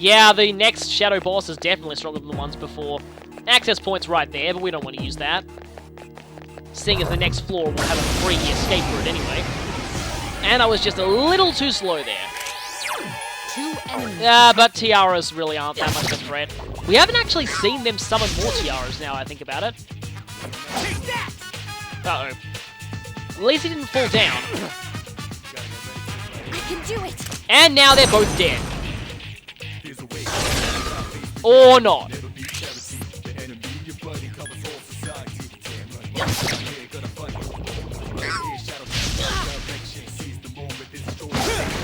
Yeah, the next shadow boss is definitely stronger than the ones before. Access point's right there, but we don't want to use that. Seeing as the next floor will have a free escape route anyway. And I was just a little too slow there. Yeah, but tiaras really aren't that much of a threat. We haven't actually seen them summon more tiaras now I think about it. Uh-oh. At least he didn't fall down. I can do it. And now they're both dead. Or not.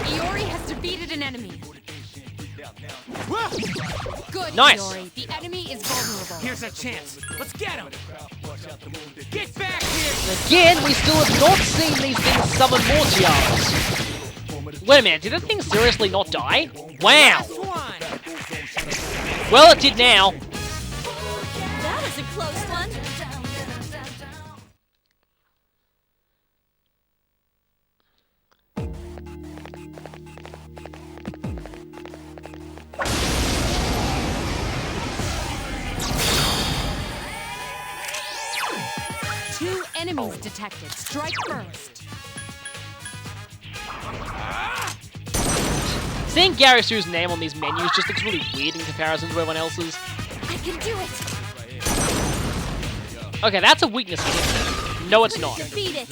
Iori has defeated an enemy. Good, Nice. Iori. The enemy is vulnerable. Here's a chance. Let's get him. Get back here. Again, we still have not seen these things summon more tiaras. Wait a minute, did that thing seriously not die? Wow. Well, it did now. That was a close one. Two enemies detected. Strike first. Seeing Gary Sue's name on these menus just looks really weird in comparison to everyone else's. I can do it. Okay, that's a weakness here. No, it's not. Defeat it.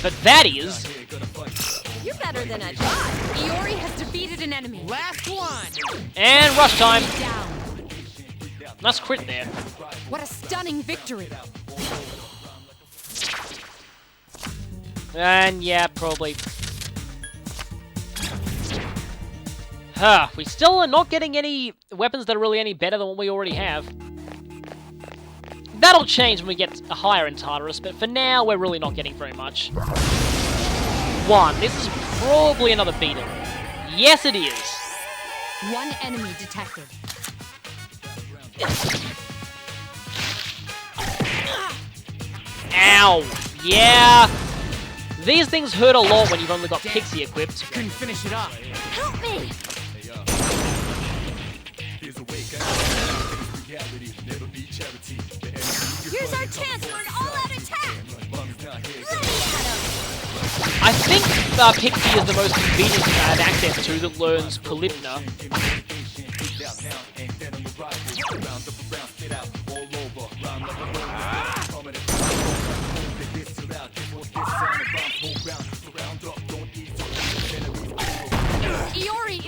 But that is... You're better than I thought. Iori has defeated an enemy. Last one. And rush time. Down. Nice crit there. What a stunning victory. And yeah, probably. Huh, we still are not getting any weapons that are really any better than what we already have. That'll change when we get higher in Tartarus, but for now, we're really not getting very much. One. This is probably another beetle. Yes, it is. One enemy detected. Ow. Yeah. These things hurt a lot when you've only got Pixie equipped. Couldn't finish it off. Help me! Here's our chance for an all-out attack! Let me at him! I think Pixie is the most convenient thing I have access to that learns Polybna.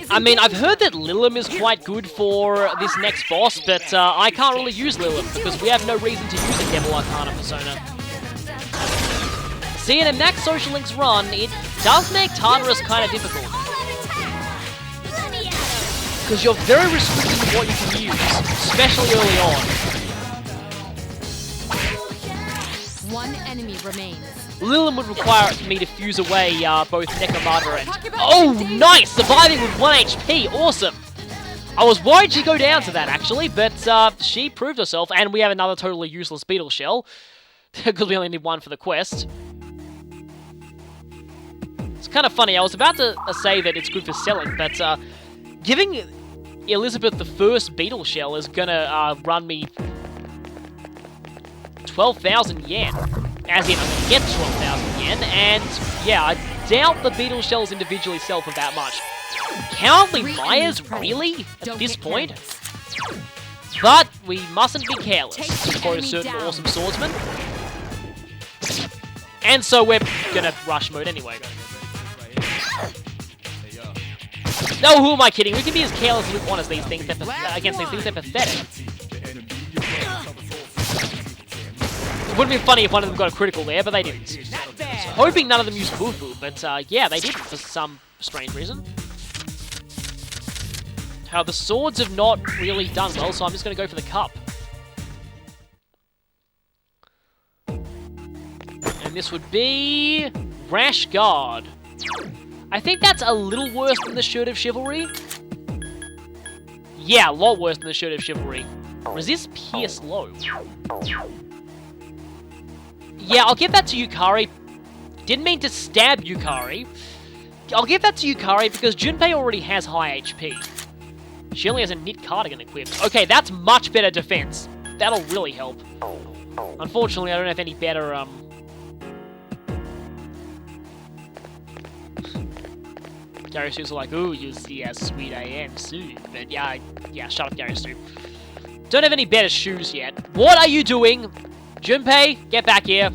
I mean, I've heard that Lilim is quite good for this next boss, but I can't really use Lilim because we have no reason to use a Devil Arcana persona. See, in a Max Social Links run, it does make Tartarus kind of difficult. Because you're very restricted in what you can use, especially early on. One enemy remains. Lilim would require me to fuse away both Necromata and... Oh, nice! Surviving with 1 HP! Awesome! I was worried she'd go down to that, actually, but she proved herself, and we have another totally useless beetle shell. Because we only need one for the quest. It's kind of funny, I was about to say that it's good for selling, but giving Elizabeth the first beetle shell is gonna run me 12,000 yen. As in, I'm going to get 12,000 yen, and yeah, I doubt the beetle shells individually sell for that much. Cowardly Myers, really? At this point? But we mustn't be careless, to quote a certain awesome swordsman. And so we're going to rush mode anyway. No, who am I kidding? We can be as careless as we want as these things. Against these things, they're pathetic. It would have been funny if one of them got a critical there, but they didn't. So, hoping none of them used Bufu, but yeah, they didn't for some strange reason. How the swords have not really done well, so I'm just going to go for the cup. And this would be... Rash Guard. I think that's a little worse than the Shirt of Chivalry. Yeah, a lot worse than the Shirt of Chivalry. Resist Pierce Low. Yeah, I'll give that to Yukari. Didn't mean to stab Yukari. I'll give that to Yukari because Junpei already has high HP. She only has a knit cardigan equipped. Okay, that's much better defense. That'll really help. Unfortunately, I don't have any better, Gyarados are like, ooh, you see how sweet I am soon. But yeah, shut up, Gyarados. Don't have any better shoes yet. What are you doing? Junpei, get back here.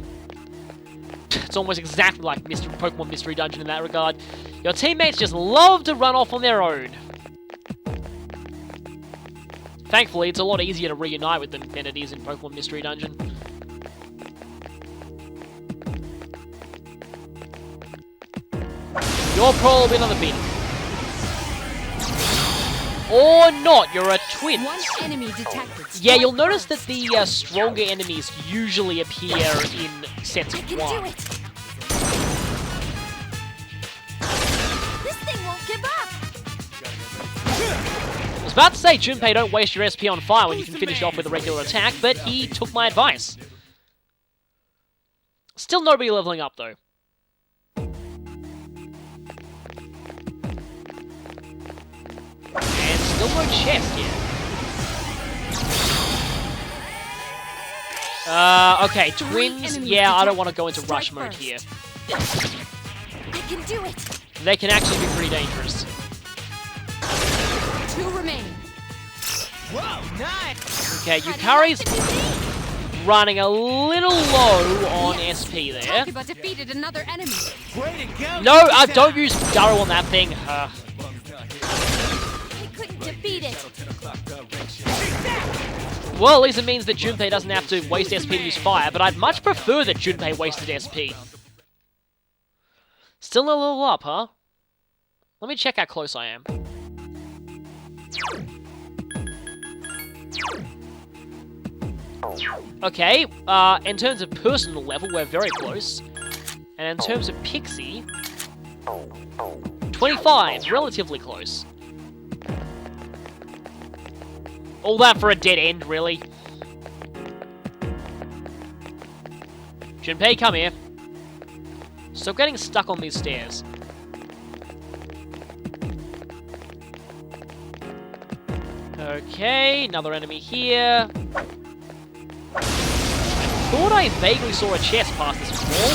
It's almost exactly like Pokemon Mystery Dungeon in that regard. Your teammates just love to run off on their own. Thankfully, it's a lot easier to reunite with them than it is in Pokemon Mystery Dungeon. You're probably on the beat. Or not, you're a twin. One enemy detected. Yeah, you'll notice that the stronger enemies usually appear in sets of one. This thing won't give up. I was about to say, Junpei, don't waste your SP on fire when you can finish off with a regular attack, but he took my advice. Still nobody leveling up, though. And still no chest yet. Okay, twins. Yeah, I don't want to go into rush mode here. I can do it. They can actually be pretty dangerous. 2 remain. Whoa, nice! Okay, Yukari's running a little low on SP there. Talk about defeated another enemy. Way to go! No, don't use Garo on that thing. I couldn't defeat it. Well, at least it means that Junpei doesn't have to waste SP to use fire, but I'd much prefer that Junpei wasted SP. Still a little up, huh? Let me check how close I am. Okay, in terms of personal level, we're very close. And in terms of Pixie, 25, relatively close. All that for a dead end, really. Junpei, come here. Stop getting stuck on these stairs. Okay, another enemy here. I thought I vaguely saw a chest past this wall.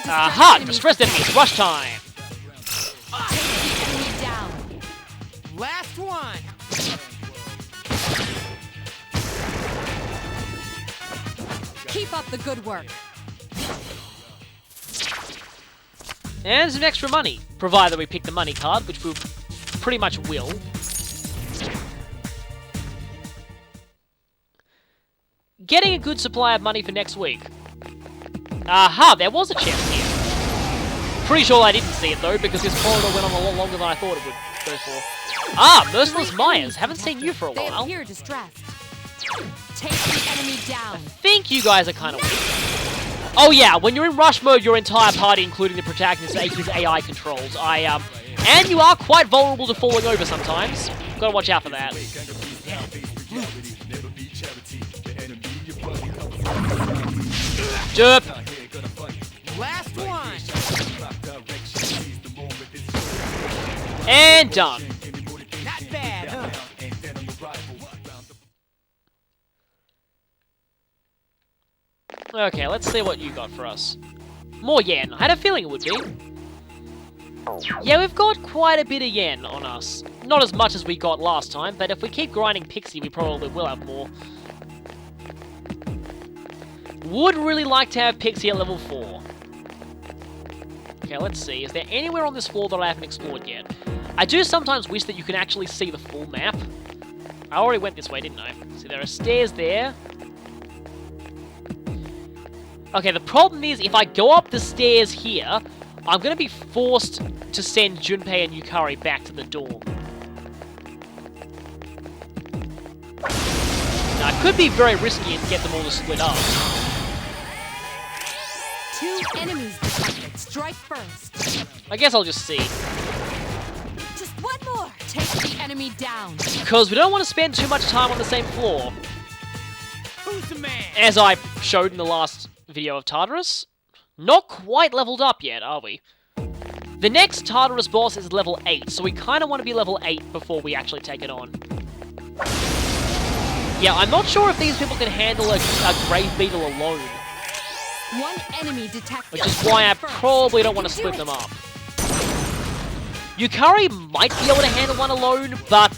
Aha! Distressed enemies, rush time! Enemy down. Last one! Keep up the good work. And some extra money, provided we pick the money card, which we pretty much will. Getting a good supply of money for next week. Aha, there was a chest here. Pretty sure I didn't see it though, because this corridor went on a lot longer than I thought it would go for. Ah, Merciless Myers, haven't seen you for a They while. appear distressed. Take the enemy down. I think you guys are kind of weak. Oh yeah, when you're in rush mode, your entire party, including the protagonist, is AI controls. And you are quite vulnerable to falling over sometimes. Gotta watch out for that. Derp. Last one! And done. Not bad, huh? Okay, let's see what you got for us. More yen. I had a feeling it would be. Yeah, we've got quite a bit of yen on us. Not as much as we got last time, but if we keep grinding Pixie, we probably will have more. Would really like to have Pixie at level 4. Okay, let's see. Is there anywhere on this floor that I haven't explored yet? I do sometimes wish that you can actually see the full map. I already went this way, didn't I? See, there are stairs there. Okay, the problem is, if I go up the stairs here, I'm going to be forced to send Junpei and Yukari back to the dorm. Now, it could be very risky and get them all to split up. 2 enemies detected. Strike first. I guess I'll just see. Just one more. Take the enemy down. Because we don't want to spend too much time on the same floor. Who's the man? As I showed in the last video of Tartarus. Not quite leveled up yet, are we? The next Tartarus boss is level 8, so we kind of want to be level 8 before we actually take it on. Yeah, I'm not sure if these people can handle a Grave Beetle alone. One enemy detected. Which is why I probably don't want to split them up. Yukari might be able to handle one alone, but,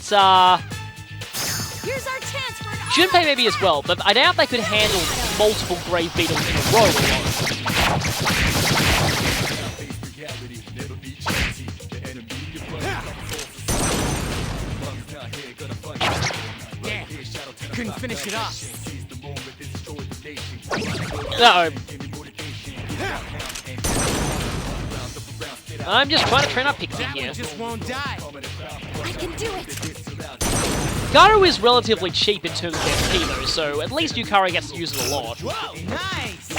Here's our chance for an Junpei maybe as well, but I doubt they could handle multiple Grave Beetles in a row alone. Yeah, couldn't finish it off. Uh-oh. I'm just trying to train up Pixie That here. one just won't die. I can do it. Garu is relatively cheap in terms of SP though, so at least Yukari gets to use it a lot. Whoa, nice.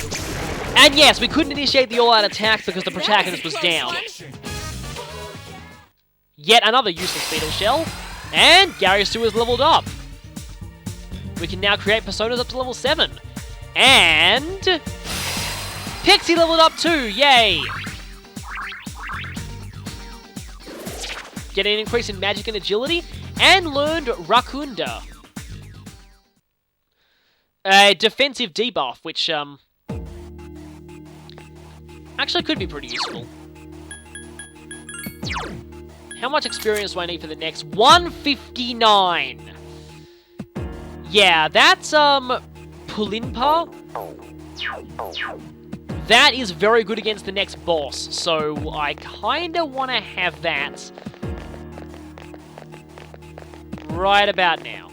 And yes, we couldn't initiate the all-out attack because the protagonist was down. Yet another useless Beetle Shell, and Gary Stu is leveled up. We can now create personas up to level 7. And Pixie leveled up too, yay! Getting an increase in magic and agility, and learned Rakunda. A defensive debuff, which, actually could be pretty useful. How much experience do I need for the next? 159! Yeah, that's, Pulinpa. That is very good against the next boss, so I kinda wanna have that right about now.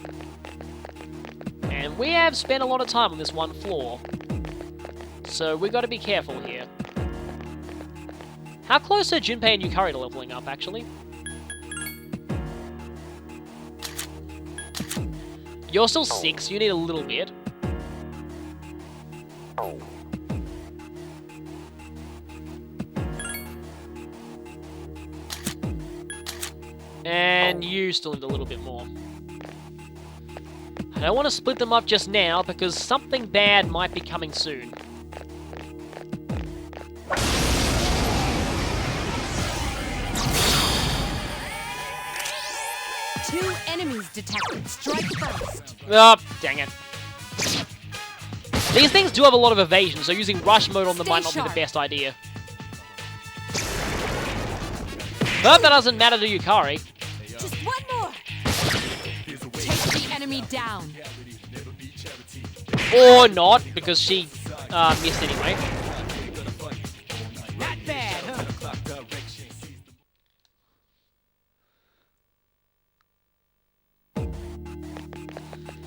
And we have spent a lot of time on this one floor, so we gotta be careful here. How close are Junpei and Yukari to leveling up, actually? You're still 6, you need a little bit. And you still need a little bit more. I don't want to split them up just now, because something bad might be coming soon. Two enemies detected. Strike first. Oh, dang it. These things do have a lot of evasion, so using rush mode on them might not be the best idea. But that doesn't matter to Yukari. Just one more. Take the enemy down. Or not, because she missed anyway. Not bad, huh?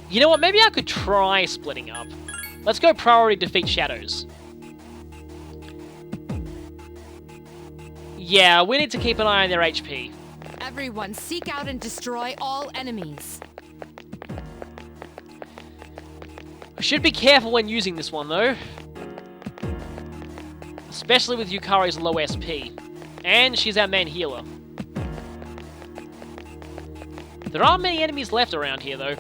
You know what, maybe I could try splitting up. Let's go priority defeat shadows. Yeah, we need to keep an eye on their HP. Everyone, seek out and destroy all enemies. I should be careful when using this one, though. Especially with Yukari's low SP. And she's our main healer. There aren't many enemies left around here, though.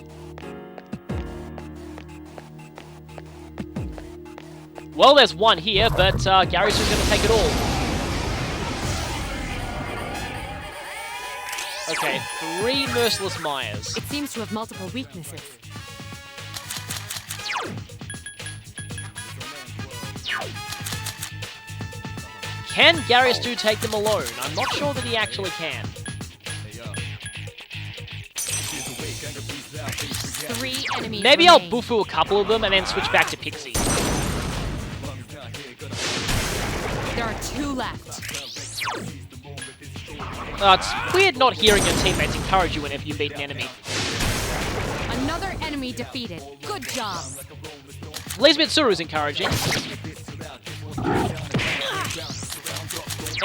Well, there's one here, but Gary's just going to take it all. Okay, 3 Merciless Myers. It seems to have multiple weaknesses. Can Gary Stu take them alone? I'm not sure that he actually can. 3 enemies Maybe I'll remain. bufu a couple of them and then switch back to Pixie. There are 2 left. It's weird not hearing your teammates encourage you whenever you beat an enemy. Another enemy defeated. Good job. At least Mitsuru's encouraging.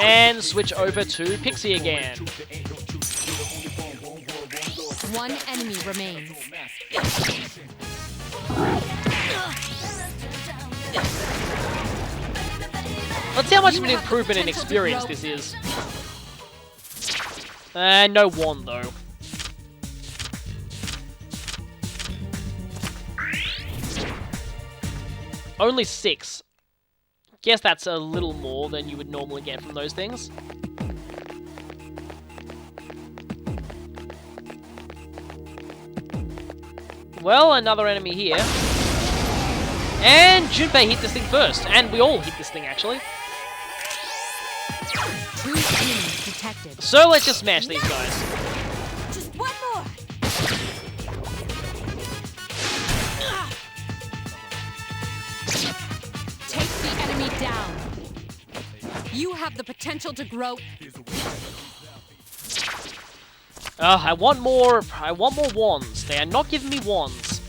And switch over to Pixie again. 1 enemy remains. Let's see how much of an improvement in experience this is. No wand, though. Only 6. Guess that's a little more than you would normally get from those things. Well, another enemy here. And Junpei hit this thing first. And we all hit this thing, actually. 2 enemies detected. So let's just smash these guys. Just one more. Take the enemy down. You have the potential to grow. I want more wands. They are not giving me wands.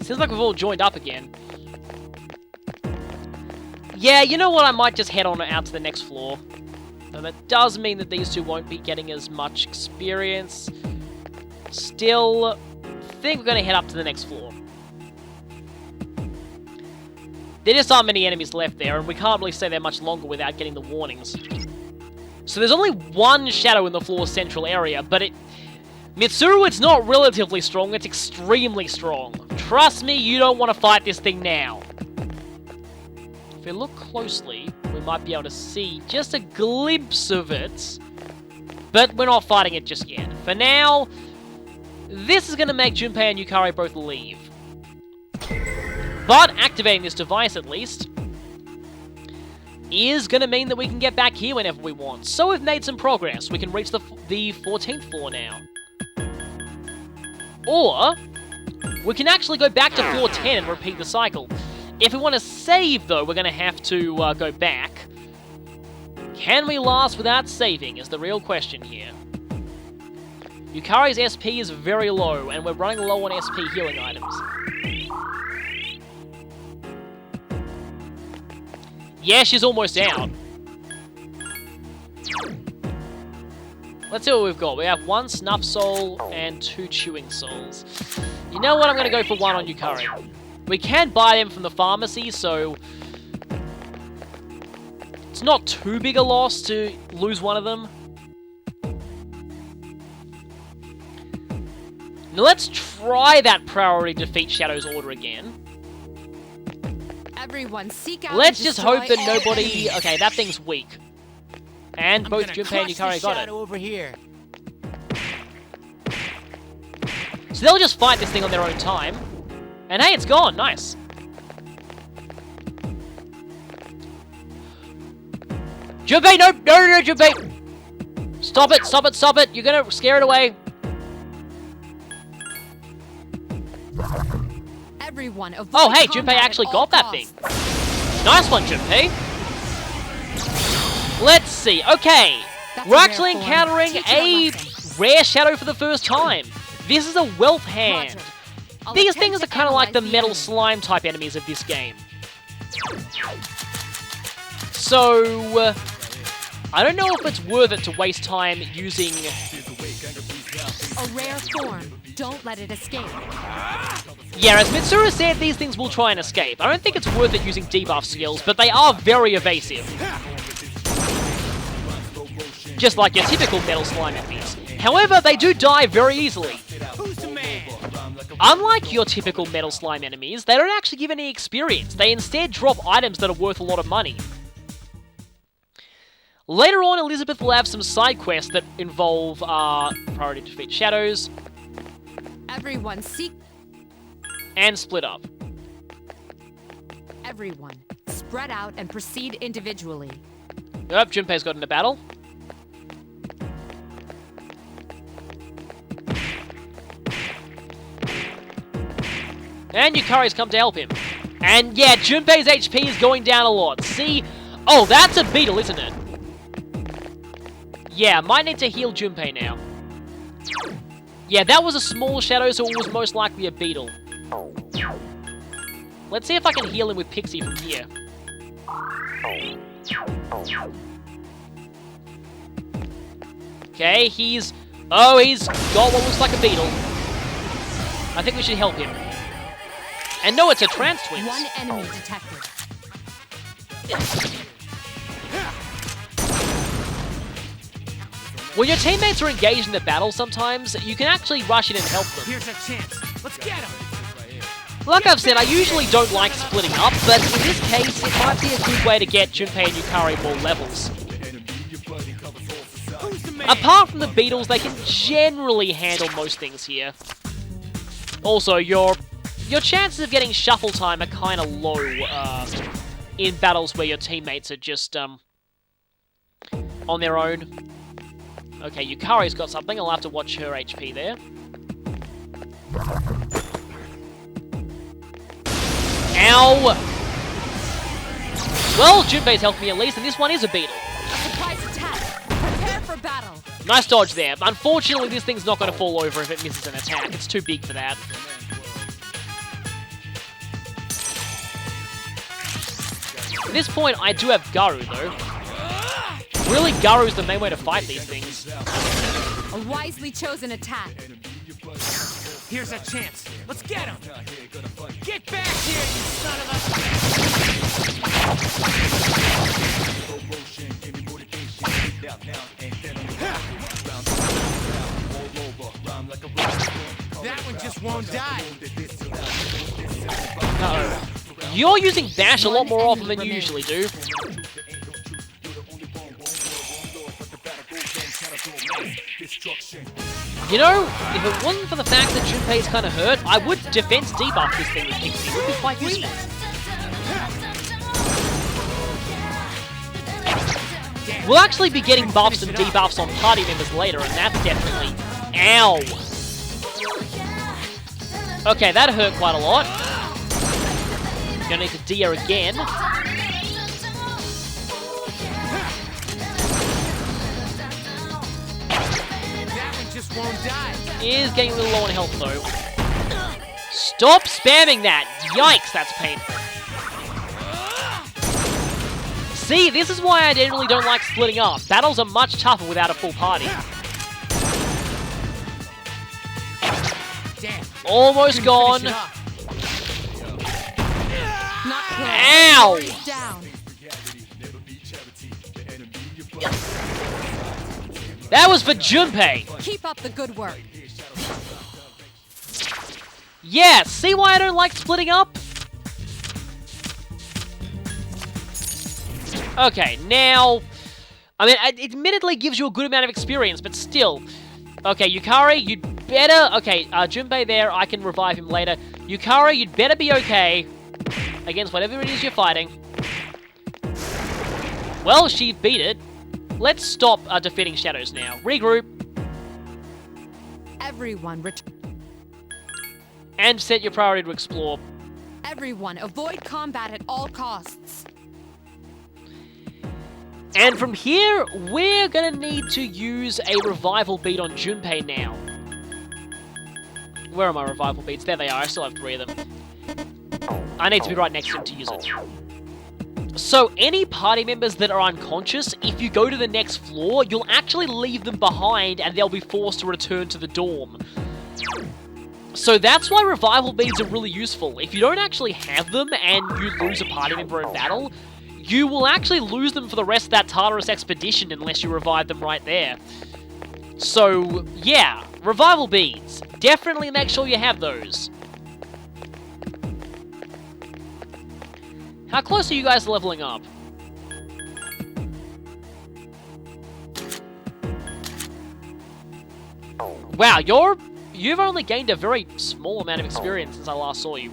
Seems like we've all joined up again. Yeah, you know what? I might just head on out to the next floor. And that does mean that these two won't be getting as much experience. Still, think we're going to head up to the next floor. There just aren't many enemies left there, and we can't really stay there much longer without getting the warnings. So there's only one shadow in the floor's central area, but Mitsuru, it's not relatively strong, it's extremely strong. Trust me, you don't want to fight this thing now. If we look closely, we might be able to see just a glimpse of it, but we're not fighting it just yet. For now, this is going to make Junpei and Yukari both leave. But activating this device, at least, is going to mean that we can get back here whenever we want. So we've made some progress. We can reach the 14th floor now. Or, we can actually go back to floor 10 and repeat the cycle. If we want to save, though, we're going to have to go back. Can we last without saving is the real question here. Yukari's SP is very low, and we're running low on SP healing items. Yeah, she's almost out. Let's see what we've got. We have 1 Snuff Soul and 2 Chewing Souls. You know what? I'm going to go for 1 on Yukari. We can buy them from the pharmacy, so it's not too big a loss to lose one of them. Now let's try that priority defeat Shadow's order again. Everyone seek out. Let's just hope that nobody... Okay, that thing's weak. And both Junpei and Yukari got it. Over here. So they'll just fight this thing on their own time. And hey, it's gone. Nice. Junpei, no, Junpei! Stop it, stop it, stop it! You're gonna scare it away. Everyone Oh, hey, Junpei actually got that thing. Nice one, Junpei. Let's see. Okay, we're actually encountering a rare shadow for the first time. This is a Wealth Hand. These things are kind of like the metal slime type enemies of this game. So, I don't know if it's worth it to waste time using... A rare form. Don't let it escape. Yeah, as Mitsuru said, these things will try and escape. I don't think it's worth it using debuff skills, but they are very evasive. Just like your typical metal slime enemies. However, they do die very easily. Unlike your typical metal slime enemies, they don't actually give any experience. They instead drop items that are worth a lot of money. Later on, Elizabeth will have some side quests that involve priority to defeat shadows. Everyone seek. And split up. Everyone, spread out and proceed individually. Yep, Junpei's got into battle. And Yukari's come to help him. And yeah, Junpei's HP is going down a lot. See? Oh, that's a beetle, isn't it? Yeah, might need to heal Junpei now. Yeah, that was a small shadow, so it was most likely a beetle. Let's see if I can heal him with Pixie from here. Okay, he's got what looks like a beetle. I think we should help him. And no, it's a trans twins. 1 enemy detected. When your teammates are engaged in the battle sometimes, you can actually rush in and help them. Here's a chance. Let's get him. Like I've said, I usually don't like splitting up, but in this case, it might be a good way to get Junpei and Yukari more levels. Who's the man? Apart from the beetles, they can generally handle most things here. Also, your chances of getting shuffle time are kind of low in battles where your teammates are just on their own. Okay, Yukari's got something. I'll have to watch her HP there. Ow! Well, Junpei's helped me at least, and this one is a beetle. Surprise attack. Prepare for battle. Nice dodge there. Unfortunately, this thing's not going to fall over if it misses an attack. It's too big for that. At this point, I do have Garu, though. Really, Garu's the main way to fight these things. A wisely chosen attack. Here's a chance. Let's get him. Get back here, you son of a... That one just won't die. Uh-oh. You're using dash a lot more often than you usually do. You know, if it wasn't for the fact that Junpei's kind of hurt, I would defense debuff this thing with Pixie. It would be quite useful. We'll actually be getting buffs and debuffs on party members later, and that's definitely... Ow! Okay, that hurt quite a lot. Gonna need to D her again. Won't die. Is getting a little low on health, though. Stop spamming that! Yikes, that's painful. See, this is why I generally don't like splitting up. Battles are much tougher without a full party. Damn. Almost gone. Ow! Down. That was for Junpei. Keep up the good work. Yeah, see why I don't like splitting up? Okay, now... I mean, it admittedly gives you a good amount of experience, but still. Okay, Yukari, you'd better... Okay, Junpei there, I can revive him later. Yukari, you'd better be okay against whatever it is you're fighting. Well, she beat it. Let's stop defeating shadows now. Regroup. Everyone, And set your priority to explore. everyone, avoid combat at all costs. And from here, we're gonna need to use a revival beat on Junpei now. Where are my revival beats? There they are. I still have 3 of them. I need to be right next to him to use it. So, any party members that are unconscious, if you go to the next floor, you'll actually leave them behind and they'll be forced to return to the dorm. So that's why revival beads are really useful. If you don't actually have them and you lose a party member in battle, you will actually lose them for the rest of that Tartarus expedition unless you revive them right there. So, yeah, revival beads. Definitely make sure you have those. How close are you guys to leveling up? Wow, you've only gained a very small amount of experience since I last saw you.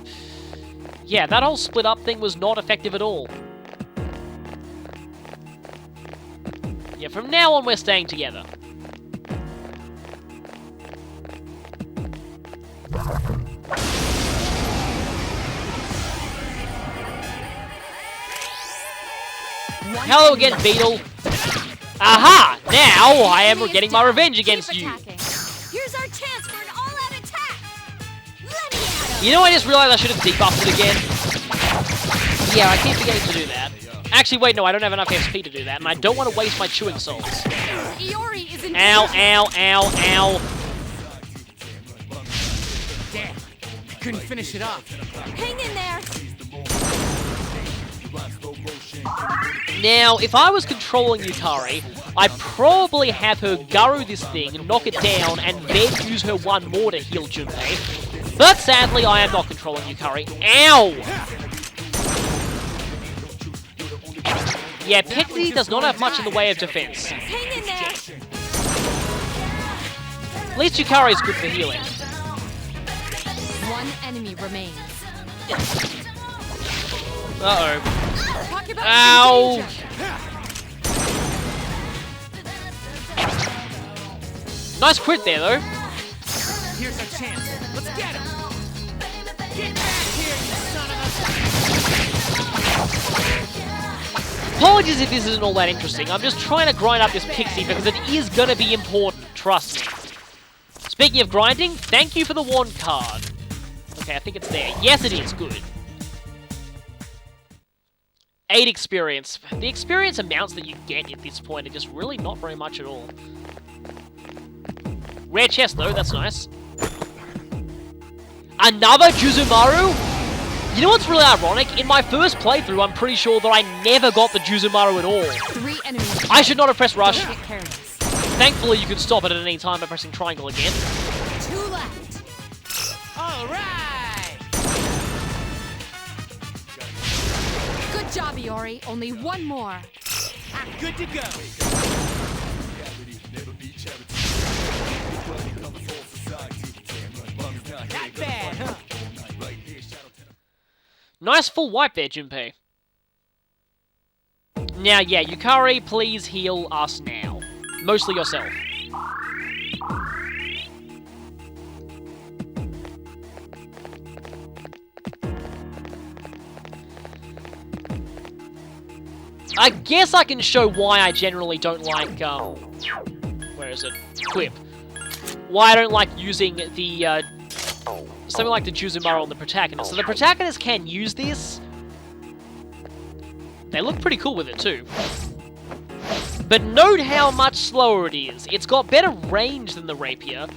Yeah, that whole split up thing was not effective at all. Yeah, from now on we're staying together. Hello again, Beetle. Aha! Now I am getting my revenge against you. Here's our chance for an all-out attack. Let me at him. You know, I just realized I should have debuffed it again. Yeah, I keep forgetting to do that. Actually, wait, no, I don't have enough XP to do that, and I don't want to waste my chewing souls. Iori is in Ow, ow, ow, ow. Damn. Couldn't finish it off. Hang in there. Now, if I was controlling Yukari, I'd probably have her Guru this thing, knock it down, and then use her one more to heal Junpei. But sadly, I am not controlling Yukari. Ow! Yeah, Pixie does not have much in the way of defense. Hang in there. At least Yukari is good for healing. One enemy remains. Uh-oh. Talk about Ow! danger. Nice crit there, though. Here's our chance. Let's get him. Get back here, you son of a... Apologies if this isn't all that interesting. I'm just trying to grind up this Pixie because it is going to be important. Trust me. Speaking of grinding, thank you for the warn card. Okay, I think it's there. Yes, it is. Good. 8 experience. The experience amounts that you get at this point are just really not very much at all. Rare chest, though. That's nice. Another Juzumaru? You know what's really ironic? In my first playthrough, I'm pretty sure that I never got the Juzumaru at all. 3 enemies. I should not have pressed rush. Don't get careless. Thankfully, you can stop it at any time by pressing triangle again. 2 left. All right. Good job, Iori. Only 1 more. I'm good to go. Not bad, huh? Nice full wipe there, Junpei. Now, yeah, Yukari, please heal us now. Mostly yourself. I guess I can show why I generally don't like, where is it? Quip. Why I don't like using the, something like the Juzumaru on the protagonist. So the protagonist can use this. They look pretty cool with it too. But note how much slower it is. It's got better range than the rapier,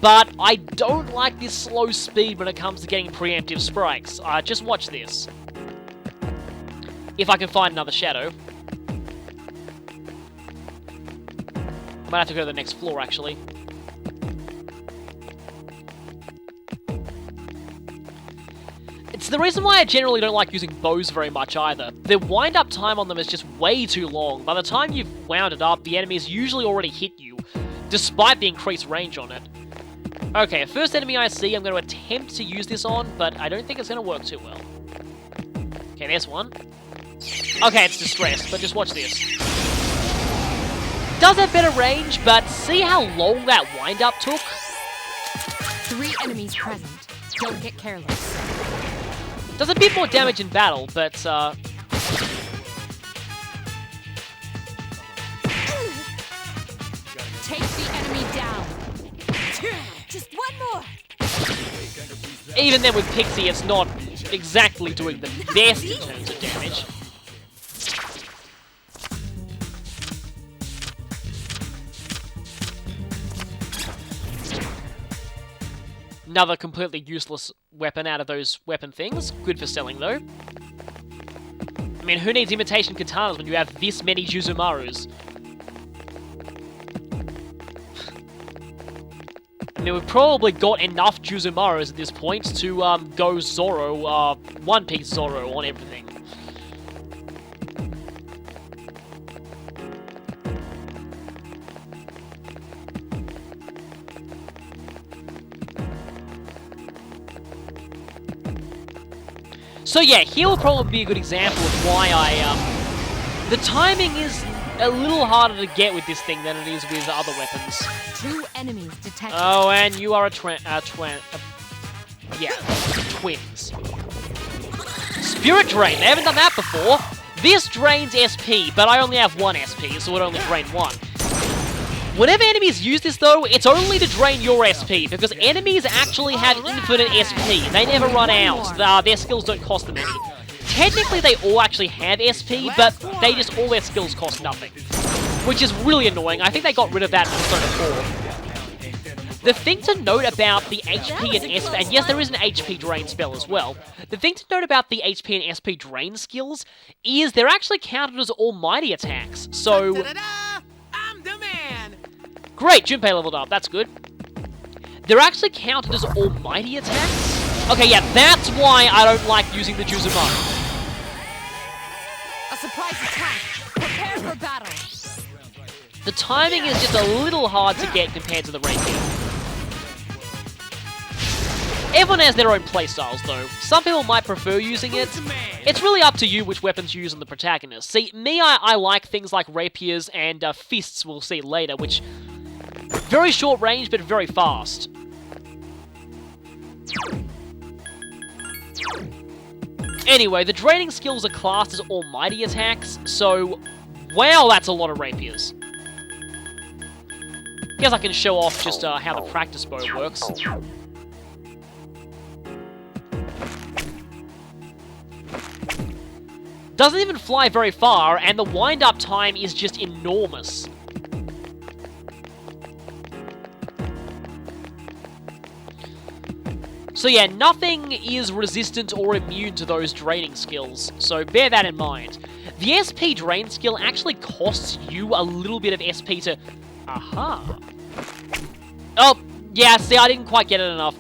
but I don't like this slow speed when it comes to getting preemptive strikes. Just watch this. If I can find another shadow. Might have to go to the next floor, actually. It's the reason why I generally don't like using bows very much either. The wind-up time on them is just way too long. By the time you've wound it up, the enemy's usually already hit you, despite the increased range on it. Okay, first enemy I see, I'm going to attempt to use this on, but I don't think it's going to work too well. Okay, there's one. Okay, it's distressed, but just watch this. Does have better range, but see how long that wind-up took? 3 enemies present. Don't get careless. Does a bit more damage in battle, but, Take the enemy down. Just 1 more. even then with Pixie, it's not exactly doing the best in terms of damage. Another completely useless weapon out of those weapon things. Good for selling, though. I mean, who needs imitation katanas when you have this many Juzumarus? I mean, we've probably got enough Juzumarus at this point to go Zoro, One Piece Zoro on everything. So yeah, here will probably be a good example of why the timing is a little harder to get with this thing than it is with other weapons. 2 enemies detected. Oh, and you are twins. Spirit Drain, they haven't done that before. This drains SP, but I only have 1 SP, so it only drain 1. Whenever enemies use this, though, it's only to drain your SP, because enemies actually have infinite SP. They never run out. Their skills don't cost them any. Technically, they all actually have SP, but all their skills cost nothing. Which is really annoying. I think they got rid of that in Persona 4. The thing to note about the HP and SP, and yes, there is an HP drain spell as well. The thing to note about the HP and SP drain skills is they're actually counted as almighty attacks. So Great, Junpei leveled up. That's good. They're actually counted as almighty attacks? Okay, yeah, that's why I don't like using the Juzumon. A surprise attack. Prepare for battle. The timing is just a little hard to get compared to the rapier. Everyone has their own playstyles, though. Some people might prefer using it. It's really up to you which weapons you use on the protagonist. See, me, I like things like rapiers and fists, we'll see later, which... very short range, but very fast. Anyway, the draining skills are classed as almighty attacks, so... wow, that's a lot of rapiers. Guess I can show off just how the practice bow works. Doesn't even fly very far, and the wind-up time is just enormous. So yeah, nothing is resistant or immune to those draining skills, so bear that in mind. The SP drain skill actually costs you a little bit of SP to... aha. Oh, yeah, see, I didn't quite get it enough.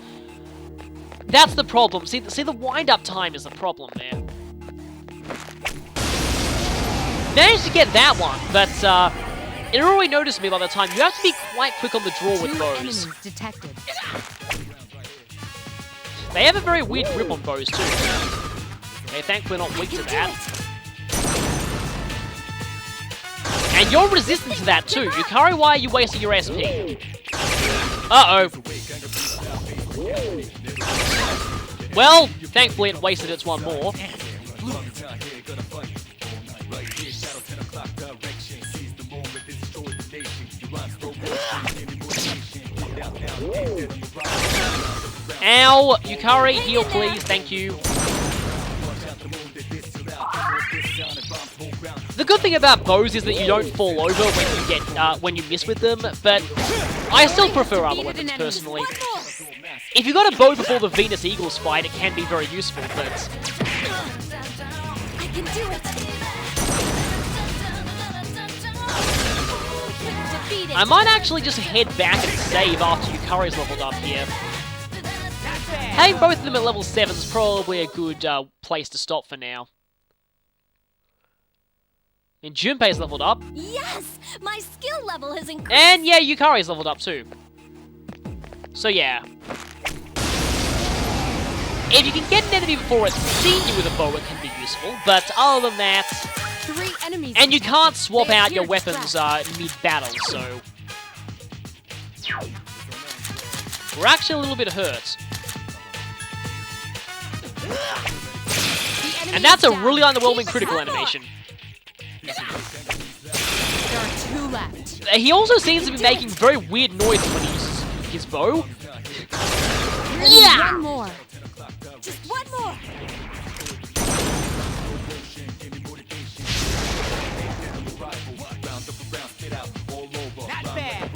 That's the problem. See, the wind-up time is the problem there. Managed to get that one, but it already noticed me by the time. You have to be quite quick on the draw with bows. Enemies detected. They have a very weird grip on bows too. Okay, thankfully not weak to that. And you're resistant to that too. Yukari, why are you wasting your SP? Uh-oh. Well, thankfully it wasted its one more. Ow! Yukari, heal please, thank you. The good thing about bows is that you don't fall over when you get when you miss with them, but I still prefer other weapons personally. If you got a bow before the Venus Eagles fight, it can be very useful, but I can do it. Defeated. I might actually just head back and save after Yukari's leveled up here. Having both of them at level 7 is probably a good place to stop for now. And Junpei's leveled up. Yes, my skill level has increased. And yeah, Yukari's leveled up too. So yeah. If you can get an enemy before it's seen you with a bow, it can be useful. But other than that... 3 enemies. And you can't swap They out your appear weapons trapped. mid-battle, so... we're actually a little bit hurt. And that's a really underwhelming critical animation. There are 2 left. He also seems to be making very weird noises when he uses his bow. Yeah. One more. Just one more. Not bad.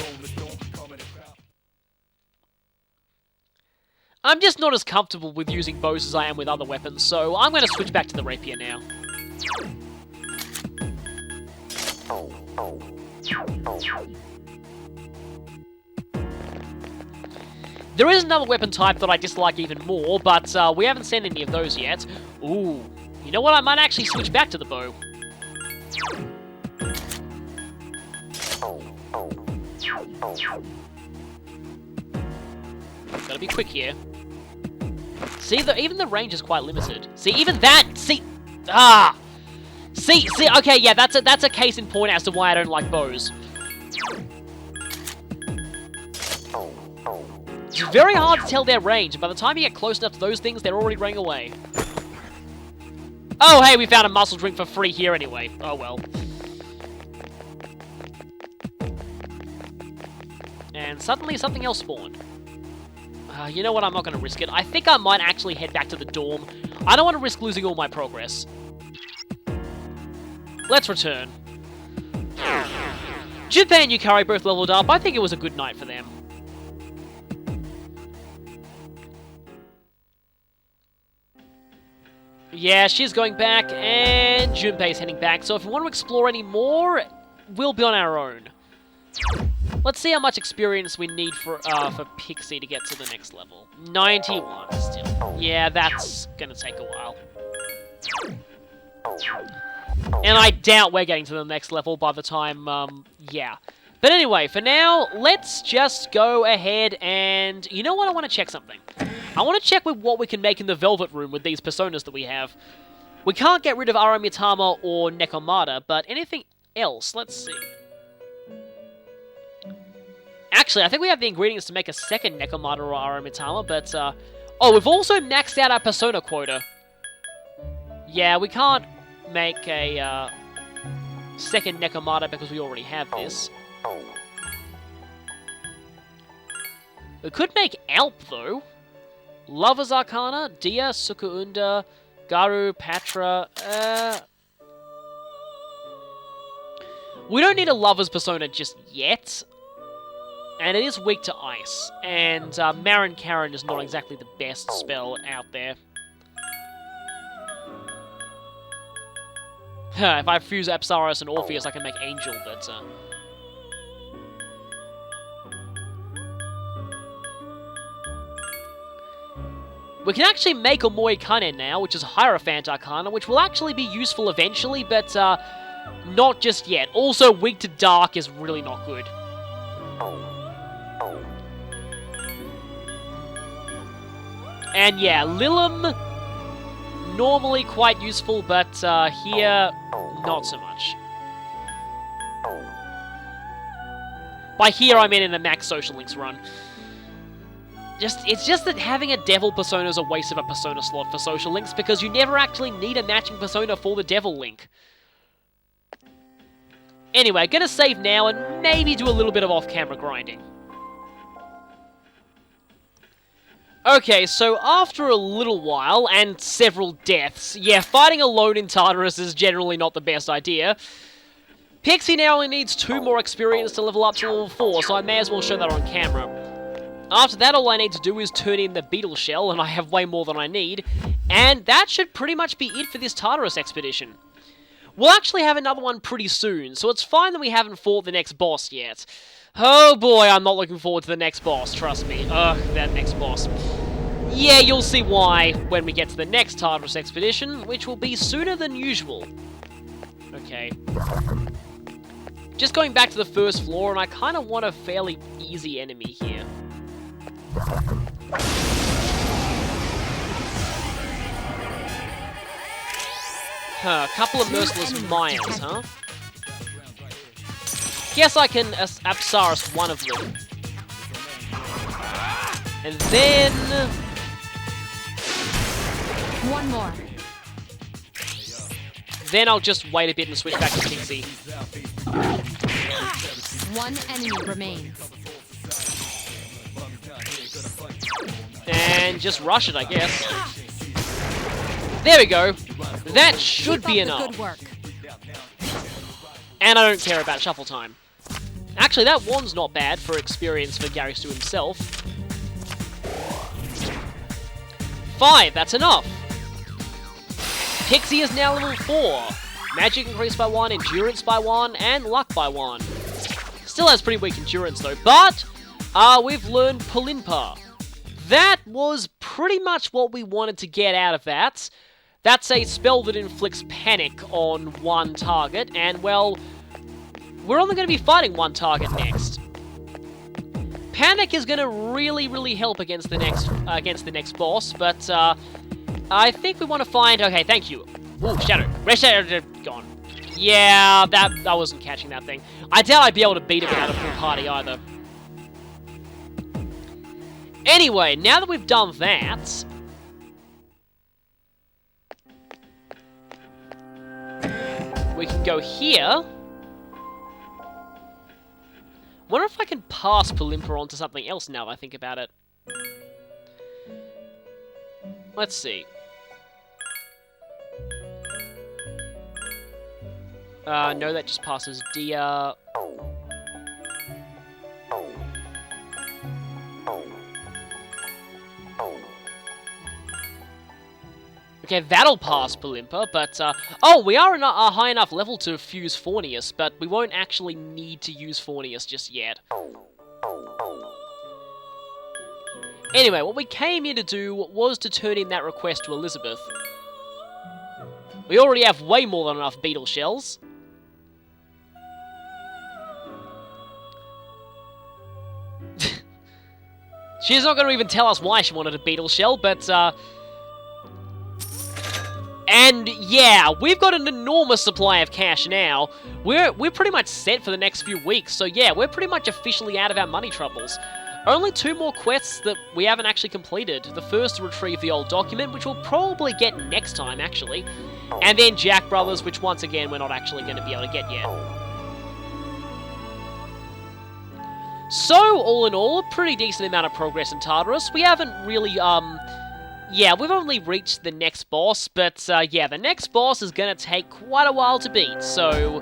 I'm just not as comfortable with using bows as I am with other weapons, so I'm going to switch back to the rapier now. There is another weapon type that I dislike even more, but we haven't seen any of those yet. Ooh, you know what? I might actually switch back to the bow. Gotta be quick here. See, even the range is quite limited. See, even that, see, okay, yeah, that's a case in point as to why I don't like bows. It's very hard to tell their range, and by the time you get close enough to those things, they're already running away. Oh, hey, we found a muscle drink for free here anyway. Oh, well. And suddenly something else spawned. You know what, I'm not going to risk it. I think I might actually head back to the dorm. I don't want to risk losing all my progress. Let's return. Junpei and Yukari both leveled up. I think it was a good night for them. Yeah, she's going back, and Junpei's heading back. So if we want to explore any more, we'll be on our own. Let's see how much experience we need for Pixie to get to the next level. 91 still. Yeah, that's gonna take a while. And I doubt we're getting to the next level by the time, yeah. But anyway, for now, let's just go ahead and... You know what? I want to check something. I want to check with what we can make in the Velvet Room with these personas that we have. We can't get rid of Aramitama or Nekomata, but anything else? Let's see. Actually, I think we have the ingredients to make a second Nekomata or Aramitama, but, oh, we've also maxed out our persona quota. Yeah, we can't make a, second Nekomata because we already have this. We could make Alp, though. Lover's Arcana, Dia, Sukuunda, Garu, Patra, we don't need a Lover's Persona just yet. And it is weak to Ice. And Marin Karen is not exactly the best spell out there. If I fuse Apsaris and Orpheus, I can make Angel, but... We can actually make Omoi Kanen now, which is Hierophant Arcana, which will actually be useful eventually, but not just yet. Also, weak to Dark is really not good. And yeah, Lilim, normally quite useful, but here, not so much. By here, I mean in a max Social Links run. It's just that having a Devil Persona is a waste of a Persona slot for Social Links, because you never actually need a matching Persona for the Devil Link. Anyway, gonna save now and maybe do a little bit of off-camera grinding. Okay, so after a little while, and several deaths, yeah, fighting alone in Tartarus is generally not the best idea. Pixie now only needs 2 more experience to level up to level 4, so I may as well show that on camera. After that, all I need to do is turn in the Beetle Shell, and I have way more than I need, and that should pretty much be it for this Tartarus expedition. We'll actually have another one pretty soon, so it's fine that we haven't fought the next boss yet. Oh boy, I'm not looking forward to the next boss, trust me. Ugh, that next boss. Yeah, you'll see why when we get to the next Tartarus expedition, which will be sooner than usual. Okay. Just going back to the first floor, and I kind of want a fairly easy enemy here. Huh, a couple of merciless Mayans, huh? Guess I can Apsaris one of them. And then... One more. Then I'll just wait a bit and switch back to Pixie. One enemy remains. And just rush it, I guess. There we go. That should be enough. Good work. And I don't care about shuffle time. Actually, that one's not bad for experience for Gary Stu himself. 5, that's enough. Pixie is now level 4. Magic increased by 1, endurance by 1, and luck by 1. Still has pretty weak endurance though, but we've learned Polimpa. That was pretty much what we wanted to get out of that. That's a spell that inflicts panic on one target, and well, we're only going to be fighting one target next. Panic is going to really help against the next boss, but I think we want to find... Okay, thank you. Ooh, Shadow. Red Shadow, gone. Yeah, I wasn't catching that thing. I doubt I'd be able to beat it without a full party either. Anyway, now that we've done that... we can go here. Wonder if I can pass Polimpa on to something else now that I think about it. Let's see. No, that just passes Dia. Okay, that'll pass Palimpa, but, oh, we are in a high enough level to fuse Fornius, but we won't actually need to use Fornius just yet. Anyway, what we came here to do was to turn in that request to Elizabeth. We already have way more than enough beetle shells. She's not going to even tell us why she wanted a beetle shell, but, and yeah, we've got an enormous supply of cash now. We're pretty much set for the next few weeks, so yeah, we're pretty much officially out of our money troubles. Only 2 more quests that we haven't actually completed. The first to retrieve the old document, which we'll probably get next time, actually. And then Jack Brothers, which once again, we're not actually going to be able to get yet. So, all in all, a pretty decent amount of progress in Tartarus. We haven't really, yeah, we've only reached the next boss, but, yeah, the next boss is going to take quite a while to beat, so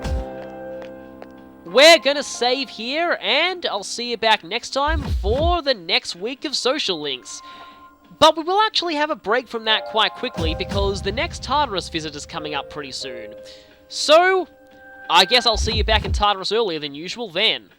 we're going to save here, and I'll see you back next time for the next week of Social Links. But we will actually have a break from that quite quickly, because the next Tartarus visit is coming up pretty soon. So, I guess I'll see you back in Tartarus earlier than usual then.